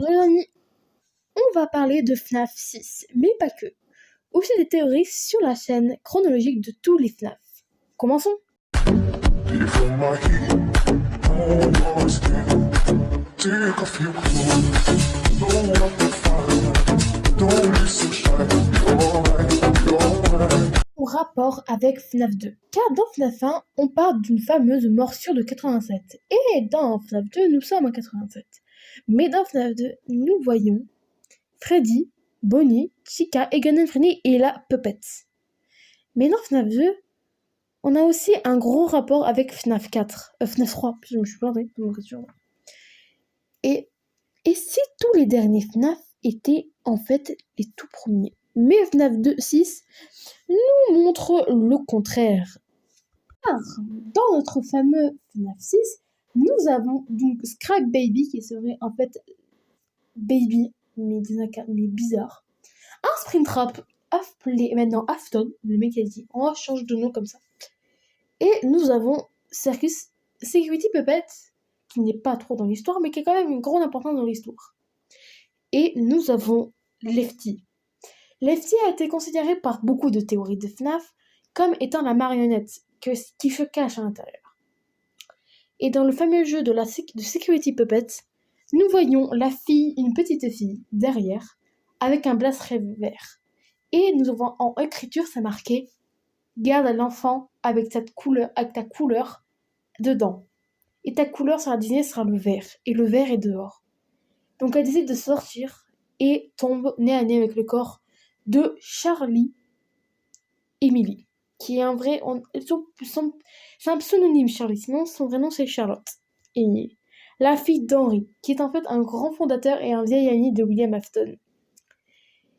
Bonjour amis, on va parler de FNAF 6, mais pas que. Aussi des théories sur la chaîne chronologique de tous les FNAF. Commençons. Au rapport avec FNAF 2, car dans FNAF 1, on parle d'une fameuse morsure de 87, et dans FNAF 2, nous sommes en 87. Mais dans FNAF 2, nous voyons Freddy, Bonnie, Chica, Egan and Freddy et la Puppet. Mais dans FNAF 2, on a aussi un gros rapport avec FNAF 4, FNAF 3, je me suis plantée dans mon question. Et si tous les derniers FNAF étaient en fait les tout premiers? Mais FNAF 2, 6 nous montre le contraire. Car dans notre fameux FNAF 6, nous avons donc Scrap Baby qui serait en fait Baby, mais bizarre. Un Springtrap appelé maintenant Afton, le mec a dit on change de nom comme ça. Et nous avons Circus Security Puppet, qui n'est pas trop dans l'histoire, mais qui a quand même une grande importance dans l'histoire. Et nous avons Lefty. Lefty a été considéré par beaucoup de théories de FNAF comme étant la marionnette qui se cache à l'intérieur. Et dans le fameux jeu de Security Puppet, nous voyons la fille, une petite fille, derrière, avec un bracelet vert. Et nous avons en écriture, ça marqué « Garde l'enfant avec ta couleur dedans. Et ta couleur sur la Disney sera le vert. Et le vert est dehors. » Donc elle décide de sortir et tombe nez à nez avec le corps de Charlie Emily, qui est un vrai... c'est un pseudonyme Charlie, sinon son vrai nom c'est Charlotte Emily, la fille d'Henry, qui est en fait un grand fondateur et un vieil ami de William Afton.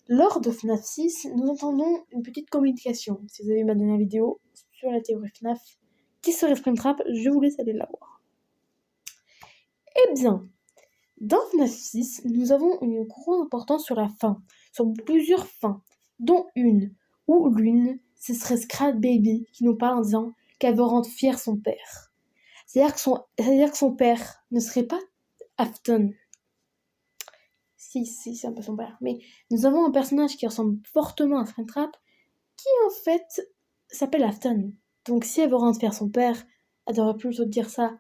Lors de FNAF 6, nous entendons une petite communication. Si vous avez vu ma dernière vidéo sur la théorie FNAF, qui serait Springtrap, je vous laisse aller la voir. Eh bien, dans FNAF 6, nous avons une grande importance sur la fin, sur plusieurs fins, dont une, où l'une, ce serait Scrap Baby, qui nous parle en disant qu'elle veut rendre fier son père. C'est-à-dire que son père ne serait pas Afton. Si, c'est un peu son père. Mais nous avons un personnage qui ressemble fortement à Springtrap, qui en fait s'appelle Afton. Donc si elle veut rendre fier son père, elle devrait plutôt dire ça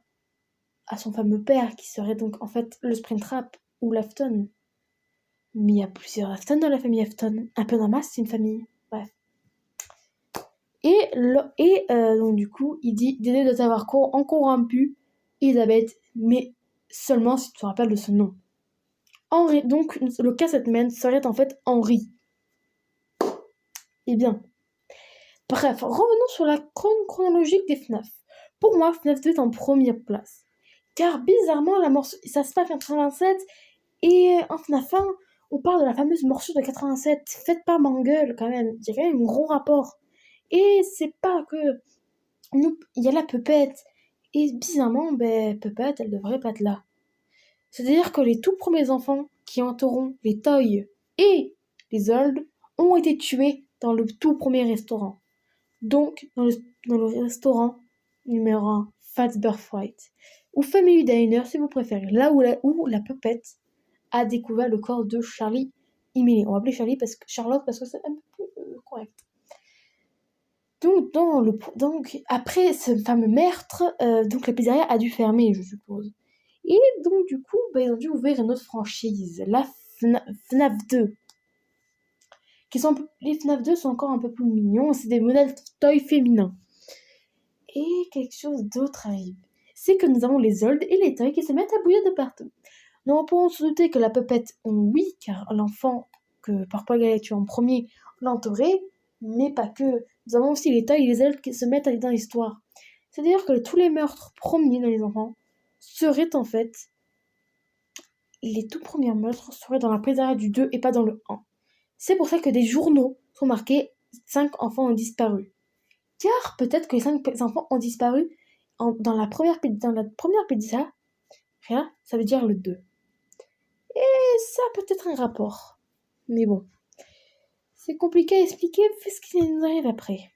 à son fameux père, qui serait donc en fait le Springtrap ou l'Afton. Mais il y a plusieurs Afton dans la famille Afton. Un peu dans c'est une famille. Bref. Et donc du coup, il dit d'aider de t'avoir corrompu Elisabeth, mais seulement si tu te rappelles de ce nom. Henry, donc le Cassetman serait en fait Henry. Eh bien. Bref, revenons sur la chronologique des FNAF. Pour moi, FNAF 2 est en première place. Car bizarrement, ça se passe en 87, et en FNAF 1, on parle de la fameuse morsure de 87. Faites pas m'engueule quand même, il y a quand même un gros rapport. Et c'est pas que... Il y a la Puppet, et bizarrement, Puppet, elle devrait pas être là. C'est-à-dire que les tout premiers enfants qui entourent les Toys et les Old ont été tués dans le tout premier restaurant. Donc, dans le restaurant numéro 1, Fazbear Fright, ou Family Diner si vous préférez, là où la Puppet a découvert le corps de Charlie Emily. On va appeler Charlotte parce que c'est un peu plus correct. Donc, après ce fameux meurtre, donc la pizzeria a dû fermer, je suppose. Et donc, du coup, ils ont dû ouvrir une autre franchise, la FNAF 2. Les FNAF 2 sont encore un peu plus mignons, c'est des modèles toy féminins. Et quelque chose d'autre arrive. C'est que nous avons les Old et les Toys qui se mettent à bouillir de partout. Nous pouvons se douter que la Puppet, oui, car l'enfant que Purple a tué en premier l'entourait, mais pas que. Nous avons aussi les Toys et les Old qui se mettent dans l'histoire. C'est-à-dire que tous les meurtres premiers dans les enfants seraient en fait... Les tout premiers meurtres seraient dans la pizzeria du 2 et pas dans le 1. C'est pour ça que des journaux sont marqués 5 enfants ont disparu. Car peut-être que les 5 enfants ont disparu dans la première pizza. Rien, ça veut dire le 2. Et ça a peut-être un rapport. Mais bon. C'est compliqué à expliquer vu ce qui nous arrive après.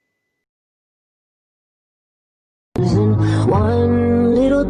One little